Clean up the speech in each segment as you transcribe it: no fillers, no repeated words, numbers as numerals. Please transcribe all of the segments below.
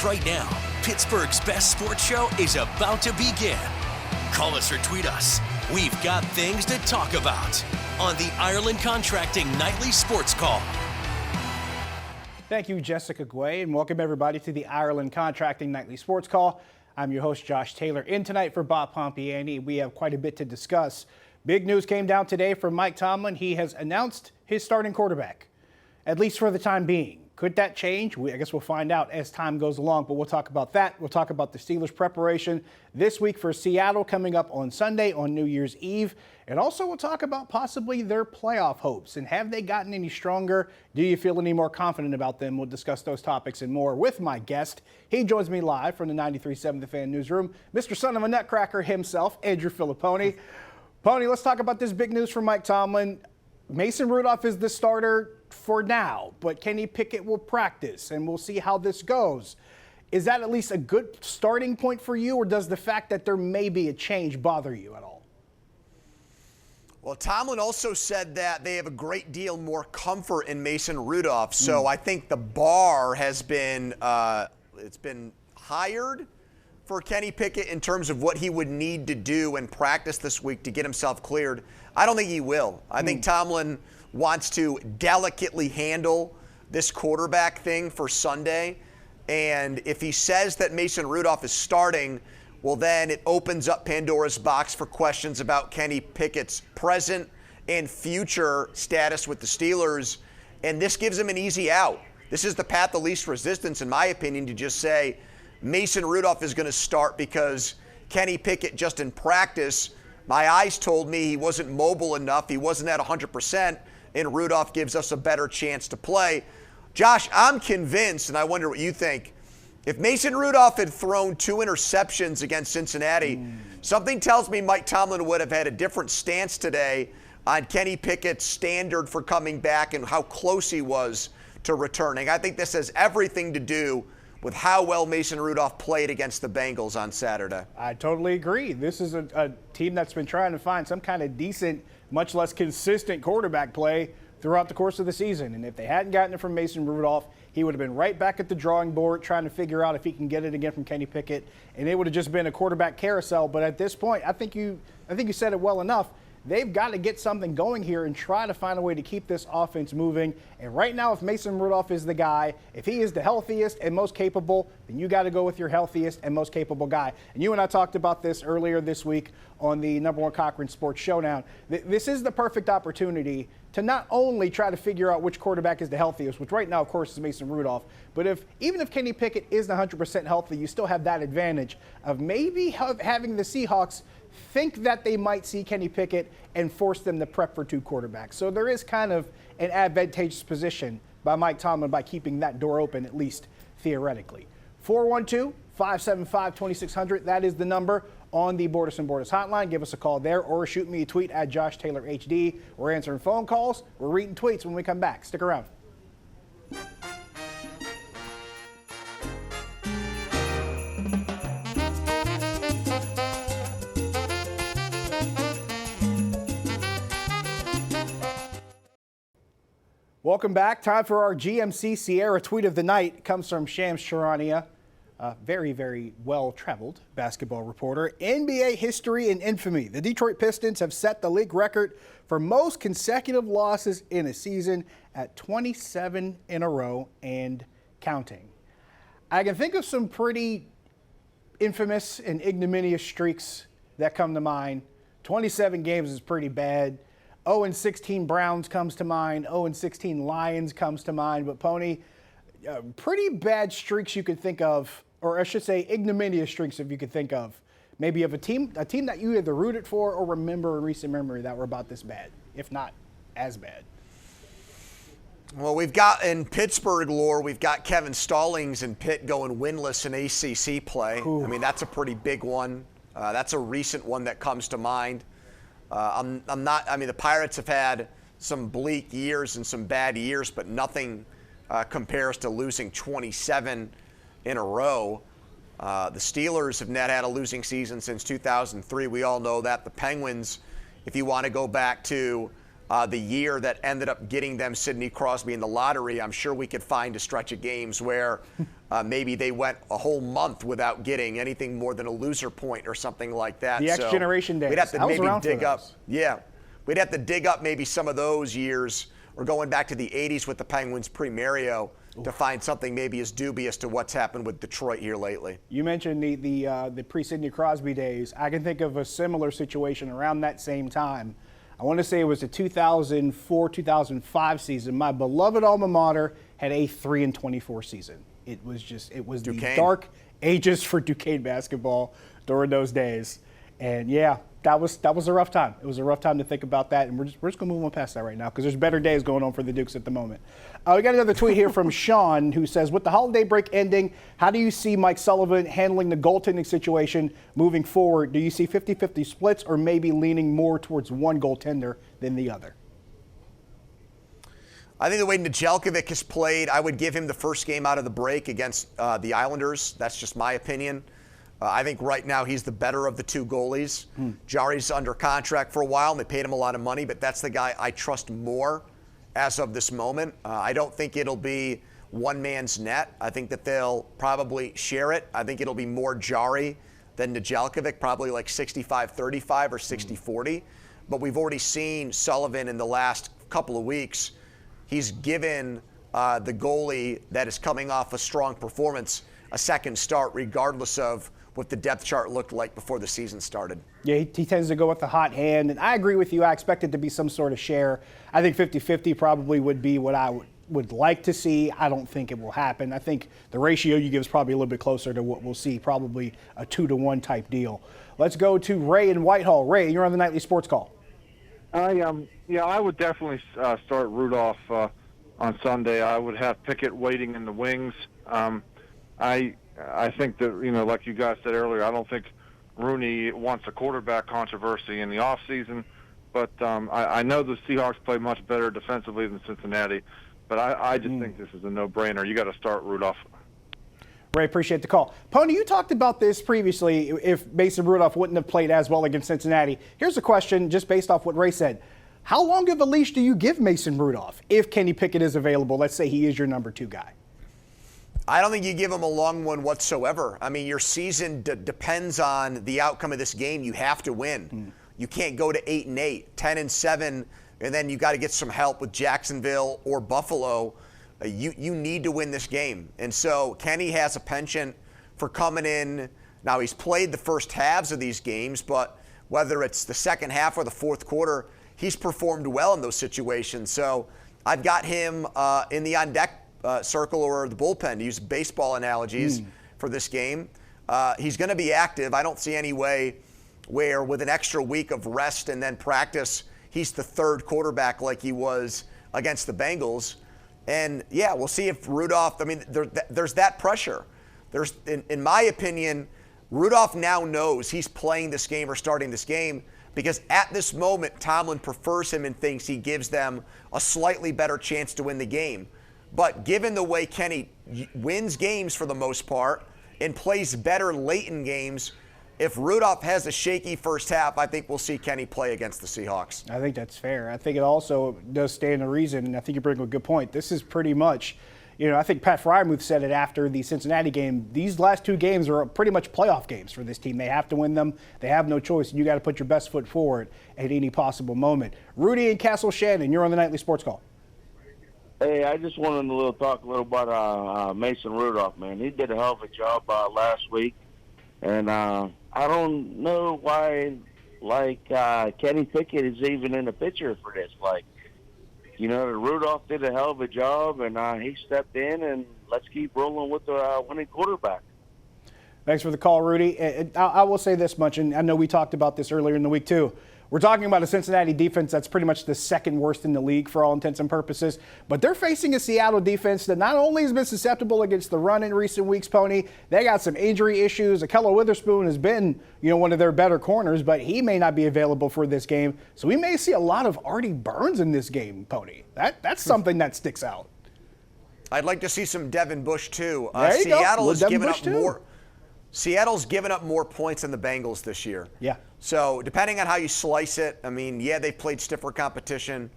Right now, Pittsburgh's best sports show is about to begin. Call us or tweet us. We've got things to talk about on the Ireland Contracting Nightly Sports Call. Thank you, Jessica Guay, and welcome everybody to the Ireland Contracting Nightly Sports Call. I'm your host, Josh Taylor. In tonight for Bob Pompiani, we have quite a bit to discuss. Big news came down today from Mike Tomlin. He has announced his starting quarterback, at least for the time being. Could that change? I guess we'll find out as time goes along, but we'll talk about that. We'll talk about the Steelers' preparation this week for Seattle coming up on Sunday on New Year's Eve. And also we'll talk about possibly their playoff hopes and have they gotten any stronger? Do you feel any more confident about them? We'll discuss those topics and more with my guest. He joins me live from the 93.7 The Fan newsroom, Mr. Son of a Nutcracker himself, Andrew Filipponi. Pony, let's talk about this big news from Mike Tomlin. Mason Rudolph is the starter for now, but Kenny Pickett will practice, and we'll see how this goes. Is that at least a good starting point for you, or does the fact that there may be a change bother you at all? Well, Tomlin also said that they have a great deal more comfort in Mason Rudolph, so I think the bar has been it's been hired for Kenny Pickett in terms of what he would need to do in practice this week to get himself cleared. I don't think he will. I think Tomlin wants to delicately handle this quarterback thing for Sunday. And if he says that Mason Rudolph is starting, well, then it opens up Pandora's box for questions about Kenny Pickett's present and future status with the Steelers. And this gives him an easy out. This is the path of least resistance, in my opinion, to just say Mason Rudolph is going to start because Kenny Pickett just in practice, my eyes told me he wasn't mobile enough. He wasn't at 100%, and Rudolph gives us a better chance to play. Josh, I'm convinced, and I wonder what you think, if Mason Rudolph had thrown 2 interceptions against Cincinnati, something tells me Mike Tomlin would have had a different stance today on Kenny Pickett's standard for coming back and how close he was to returning. I think this has everything to do with how well Mason Rudolph played against the Bengals on Saturday. I totally agree. This is a team that's been trying to find some kind of decent, much less consistent quarterback play throughout the course of the season. And if they hadn't gotten it from Mason Rudolph, he would have been right back at the drawing board trying to figure out if he can get it again from Kenny Pickett. And it would have just been a quarterback carousel. But at this point, I think you said it well enough. They've got to get something going here and try to find a way to keep this offense moving. And right now, if Mason Rudolph is the guy, if he is the healthiest and most capable, then you got to go with your healthiest and most capable guy. And you and I talked about this earlier this week on the #1 Cochran Sports Showdown. This is the perfect opportunity to not only try to figure out which quarterback is the healthiest, which right now, of course, is Mason Rudolph, but even if Kenny Pickett isn't 100% healthy, you still have that advantage of maybe having the Seahawks think that they might see Kenny Pickett and force them to prep for 2 quarterbacks. So there is kind of an advantageous position by Mike Tomlin by keeping that door open, at least theoretically. 412-575-2600, that is the number on the Borders and Borders hotline. Give us a call there or shoot me a tweet at Josh Taylor HD. We're answering phone calls. We're reading tweets when we come back. Stick around. Welcome back. Time for our GMC Sierra tweet of the night. It comes from Shams Charania, a very, very well-traveled basketball reporter. NBA history and infamy. The Detroit Pistons have set the league record for most consecutive losses in a season at 27 in a row and counting. I can think of some pretty infamous and ignominious streaks that come to mind. 27 games is pretty bad. 0-16 Browns comes to mind. 0-16 Lions comes to mind. But, Pony, pretty bad streaks you could think of, or I should say ignominious streaks if you could think of, maybe of a team that you either rooted for or remember in recent memory that were about this bad, if not as bad. Well, we've got in Pittsburgh lore, we've got Kevin Stallings and Pitt going winless in ACC play. Ooh. I mean, that's a pretty big one. That's a recent one that comes to mind. The Pirates have had some bleak years and some bad years, but nothing compares to losing 27 in a row. The Steelers have not had a losing season since 2003. We all know that. The Penguins, if you want to go back to the year that ended up getting them Sidney Crosby in the lottery, I'm sure we could find a stretch of games where maybe they went a whole month without getting anything more than a loser point or something like that. The X Generation days. We'd have to maybe dig up. Those. Yeah, we'd have to dig up maybe some of those years, or going back to the 80s with the Penguins pre-Mario, to find something maybe as dubious to what's happened with Detroit here lately. You mentioned the pre-Sidney Crosby days. I can think of a similar situation around that same time. I want to say it was the 2004-2005 season. My beloved alma mater had a 3-24 season. It was Duquesne. The dark ages for Duquesne basketball during those days. And yeah, that was a rough time. It was a rough time to think about that, and we're just going to move on past that right now because there's better days going on for the Dukes at the moment. We got another tweet here from Sean who says, with the holiday break ending, how do you see Mike Sullivan handling the goaltending situation moving forward? Do you see 50-50 splits or maybe leaning more towards one goaltender than the other? I think the way Nedeljkovic has played, I would give him the first game out of the break against the Islanders. That's just my opinion. I think right now he's the better of the two goalies. Jari's under contract for a while, and they paid him a lot of money, but that's the guy I trust more as of this moment. I don't think it'll be one man's net. I think that they'll probably share it. I think it'll be more Jari than Nedeljkovic, probably like 65-35 or 60-40. But we've already seen Sullivan in the last couple of weeks. He's given the goalie that is coming off a strong performance a second start, regardless of what the depth chart looked like before the season started. Yeah, he tends to go with the hot hand, and I agree with you. I expect it to be some sort of share. I think 50-50 probably would be what I would like to see. I don't think it will happen. I think the ratio you give is probably a little bit closer to what we'll see, probably a 2-to-1 type deal. Let's go to Ray in Whitehall. Ray, you're on the Nightly Sports Call. Yeah, I would definitely start Rudolph on Sunday. I would have Pickett waiting in the wings. I think that, like you guys said earlier, I don't think Rooney wants a quarterback controversy in the offseason, but I know the Seahawks play much better defensively than Cincinnati, but I just think this is a no-brainer. You got to start Rudolph. Ray, appreciate the call. Pony, you talked about this previously, if Mason Rudolph wouldn't have played as well against Cincinnati. Here's a question just based off what Ray said. How long of a leash do you give Mason Rudolph if Kenny Pickett is available? Let's say he is your number 2 guy. I don't think you give him a long one whatsoever. I mean, your season depends on the outcome of this game. You have to win. You can't go to 8-8, 10-7, and then you got to get some help with Jacksonville or Buffalo. You need to win this game. And so Kenny has a penchant for coming in. Now, he's played the first halves of these games, but whether it's the second half or the fourth quarter, he's performed well in those situations. So I've got him in the on-deck circle or the bullpen, to use baseball analogies for this game. He's going to be active. I don't see any way where with an extra week of rest and then practice, he's the third quarterback like he was against the Bengals. And, yeah, we'll see if Rudolph – I mean, there's that pressure. In my opinion, Rudolph now knows he's playing this game or starting this game because at this moment, Tomlin prefers him and thinks he gives them a slightly better chance to win the game. But given the way Kenny wins games for the most part and plays better late in games, if Rudolph has a shaky first half, I think we'll see Kenny play against the Seahawks. I think that's fair. I think it also does stand to reason, and I think you bring up a good point. This is pretty much, I think Pat Fryermuth said it after the Cincinnati game. These last 2 games are pretty much playoff games for this team. They have to win them. They have no choice. You got to put your best foot forward at any possible moment. Rudy and Castle Shannon, you're on the Nightly Sports Call. Hey, I just wanted to talk a little about Mason Rudolph, man. He did a hell of a job last week. And I don't know why, Kenny Pickett is even in the picture for this. Rudolph did a hell of a job, and he stepped in, and let's keep rolling with the winning quarterback. Thanks for the call, Rudy. I will say this much, and I know we talked about this earlier in the week, too. We're talking about a Cincinnati defense that's pretty much the second worst in the league for all intents and purposes. But they're facing a Seattle defense that not only has been susceptible against the run in recent weeks, Pony, they got some injury issues. Akello Witherspoon has been, one of their better corners, but he may not be available for this game. So we may see a lot of Artie Burns in this game, Pony. That's something that sticks out. I'd like to see some Devin Bush, too. There you Seattle go. has given up more. Seattle's given up more points than the Bengals this year. Yeah. So depending on how you slice it, I mean, yeah, they've played stiffer competition.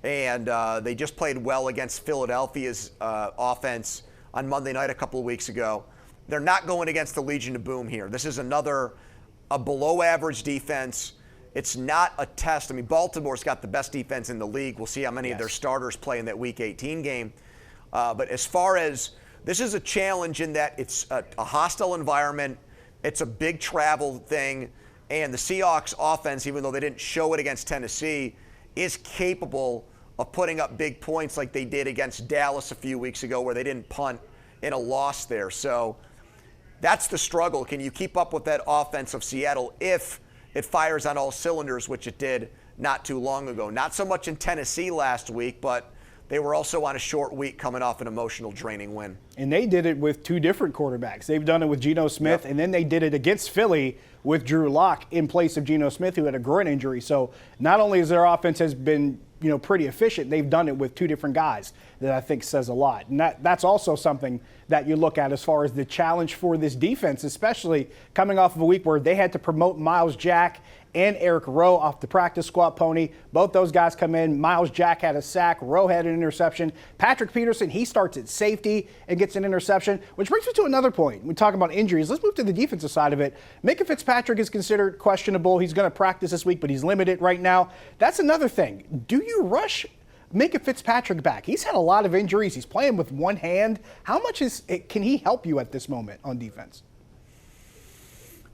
And they just played well against Philadelphia's offense on Monday night a couple of weeks ago. They're not going against the Legion of Boom here. This is a below-average defense. It's not a test. I mean, Baltimore's got the best defense in the league. We'll see how many of their starters play in that Week 18 game. But as far as this is a challenge in that it's a hostile environment. It's a big travel thing. And the Seahawks offense, even though they didn't show it against Tennessee, is capable of putting up big points like they did against Dallas a few weeks ago where they didn't punt in a loss there. So that's the struggle. Can you keep up with that offense of Seattle if it fires on all cylinders, which it did not too long ago? Not so much in Tennessee last week, but they were also on a short week coming off an emotional, draining win. And they did it with two different quarterbacks. They've done it with Geno Smith, and then they did it against Philly with Drew Lock in place of Geno Smith, who had a groin injury. So not only is their offense has been pretty efficient, they've done it with two different guys that I think says a lot. And that's also something that you look at as far as the challenge for this defense, especially coming off of a week where they had to promote Miles Jack and Eric Rowe off the practice squad, Pony. Both those guys come in. Miles Jack had a sack. Rowe had an interception. Patrick Peterson, he starts at safety and gets an interception, which brings me to another point. We talk about injuries. Let's move to the defensive side of it. Micah Fitzpatrick is considered questionable. He's going to practice this week, but he's limited right now. That's another thing. Do you rush Micah Fitzpatrick back? He's had a lot of injuries. He's playing with one hand. How much can he help you at this moment on defense?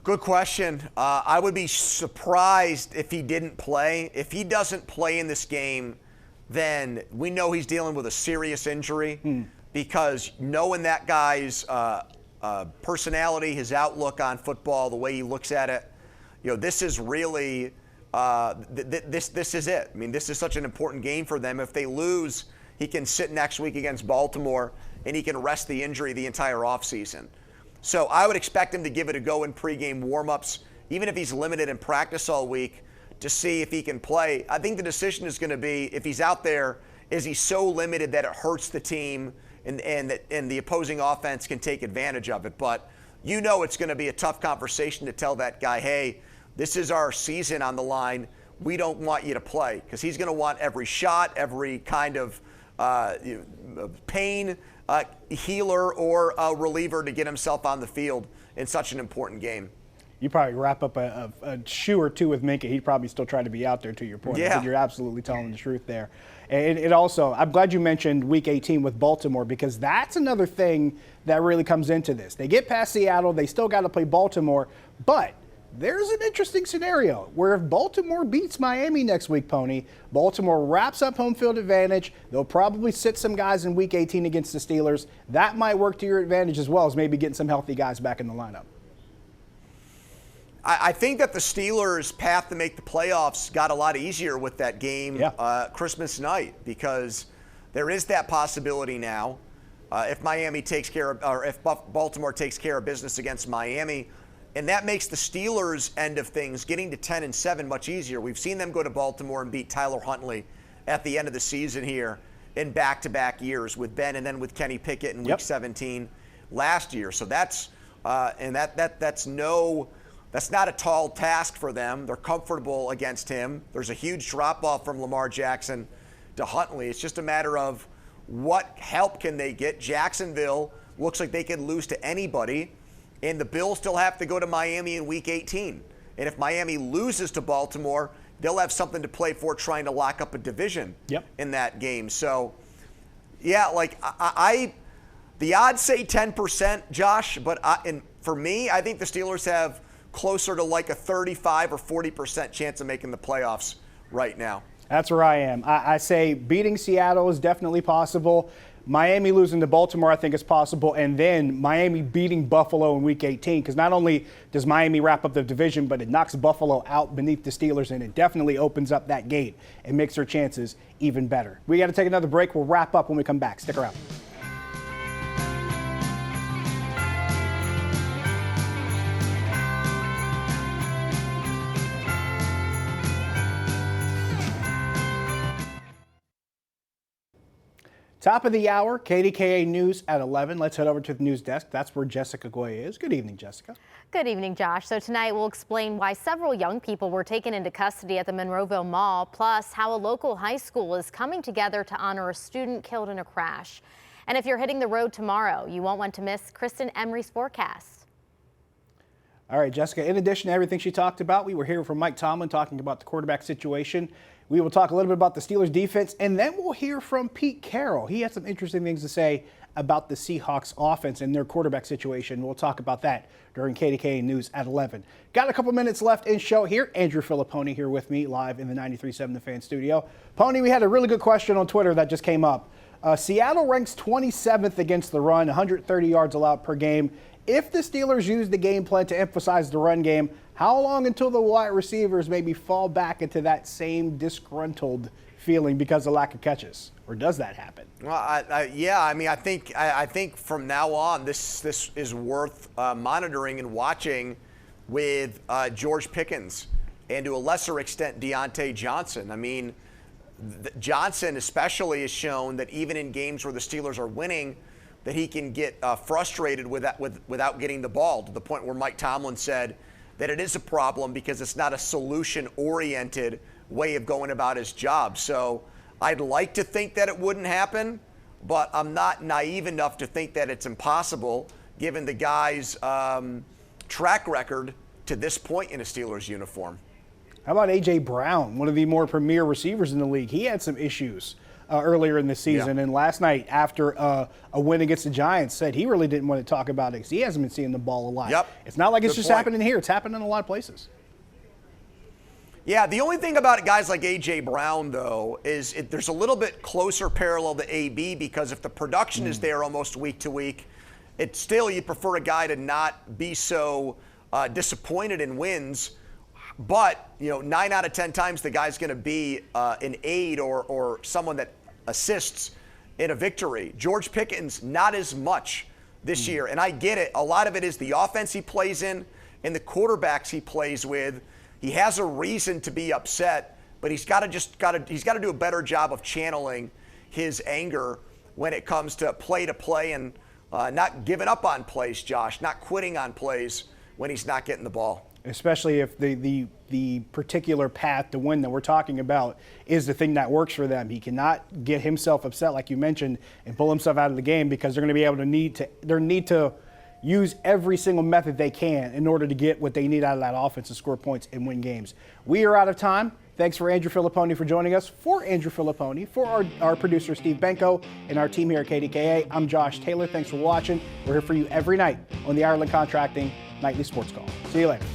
Good question. I would be surprised if he didn't play. If he doesn't play in this game, then we know he's dealing with a serious injury because knowing that guy's personality, his outlook on football, the way he looks at it, this is really this is it. I mean, this is such an important game for them. If they lose, he can sit next week against Baltimore and he can rest the injury the entire offseason. So I would expect him to give it a go in pregame warmups, even if he's limited in practice all week, to see if he can play. I think the decision is going to be, if he's out there, is he so limited that it hurts the team and the opposing offense can take advantage of it. But it's going to be a tough conversation to tell that guy, hey, this is our season on the line. We don't want you to play, because he's going to want every shot, every kind of pain healer or a reliever to get himself on the field in such an important game. You probably wrap up a shoe or two with Minka. He'd probably still try to be out there, to your point. Yeah. I think you're absolutely telling the truth there. And it also, I'm glad you mentioned Week 18 with Baltimore, because that's another thing that really comes into this. They get past Seattle. They still got to play Baltimore. But there's an interesting scenario where if Baltimore beats Miami next week, Pony, Baltimore wraps up home field advantage. They'll probably sit some guys in Week 18 against the Steelers. That might work to your advantage as well as maybe getting some healthy guys back in the lineup. I think that the Steelers' path to make the playoffs got a lot easier with that game Christmas night, because there is that possibility now. If Miami takes care of, or if Baltimore takes care of business against Miami, and that makes the Steelers' end of things, getting to 10-7, much easier. We've seen them go to Baltimore and beat Tyler Huntley at the end of the season here in back-to-back years with Ben and then with Kenny Pickett in Week 17 last year. So that's that's not a tall task for them. They're comfortable against him. There's a huge drop-off from Lamar Jackson to Huntley. It's just a matter of what help can they get. Jacksonville looks like they can lose to anybody. And the Bills still have to go to Miami in Week 18. And if Miami loses to Baltimore, they'll have something to play for trying to lock up a division in that game. So, yeah, the odds say 10%, Josh, but for me, I think the Steelers have closer to like a 35 or 40% chance of making the playoffs right now. That's where I am. I say beating Seattle is definitely possible. Miami losing to Baltimore, I think, is possible. And then Miami beating Buffalo in Week 18, because not only does Miami wrap up the division, but it knocks Buffalo out beneath the Steelers, and it definitely opens up that gate and makes their chances even better. We got to take another break. We'll wrap up when we come back. Stick around. Top of the hour, KDKA News at 11. Let's head over to the news desk. That's where Jessica Goya is. Good evening, Jessica. Good evening, Josh. So tonight we'll explain why several young people were taken into custody at the Monroeville Mall, plus how a local high school is coming together to honor a student killed in a crash. And if you're hitting the road tomorrow, you won't want to miss Kristen Emery's forecast. All right, Jessica, in addition to everything she talked about, we were hearing from Mike Tomlin talking about the quarterback situation. We will talk a little bit about the Steelers defense, and then we'll hear from Pete Carroll. He had some interesting things to say about the Seahawks offense and their quarterback situation. We'll talk about that during KDKA News at 11. Got a couple minutes left in show here. Andrew Filipponi here with me live in the 93.7 The Fan studio. Pony, we had a really good question on Twitter that just came up. Seattle ranks 27th against the run, 130 yards allowed per game. If the Steelers use the game plan to emphasize the run game, how long until the wide receivers maybe fall back into that same disgruntled feeling because of lack of catches? Or does that happen? Well, I think from now on, this is worth monitoring and watching with George Pickens and to a lesser extent Deontay Johnson. I mean, Johnson especially has shown that even in games where the Steelers are winning, that he can get frustrated without getting the ball, to the point where Mike Tomlin said that it is a problem because it's not a solution-oriented way of going about his job. So I'd like to think that it wouldn't happen, but I'm not naive enough to think that it's impossible given the guy's track record to this point in a Steelers uniform. How about A.J. Brown, one of the more premier receivers in the league? He had some issues earlier in the season, and last night after a win against the Giants said he really didn't want to talk about it because he hasn't been seeing the ball a lot. Yep. It's not like it's Good just point. happening here. It's happening in a lot of places. Yeah, the only thing about guys like A.J. Brown, though, is there's a little bit closer parallel to A.B. because if the production is there almost week to week, it's still you prefer a guy to not be so disappointed in wins. But, 9 out of 10 times the guy's going to be an aide or someone that assists in a victory. George Pickens, not as much this year. And I get it. A lot of it is the offense he plays in and the quarterbacks he plays with. He has a reason to be upset, but he's got to do a better job of channeling his anger when it comes to play and not giving up on plays, Josh, not quitting on plays when he's not getting the ball. Especially if the particular path to win that we're talking about is the thing that works for them. He cannot get himself upset, like you mentioned, and pull himself out of the game because they're going to be able to need to use every single method they can in order to get what they need out of that offense to score points and win games. We are out of time. Thanks for Andrew Filipponi for joining us. For Andrew Filipponi, for our producer Steve Benko, and our team here at KDKA, I'm Josh Taylor. Thanks for watching. We're here for you every night on the Ireland Contracting Nightly Sports Call. See you later.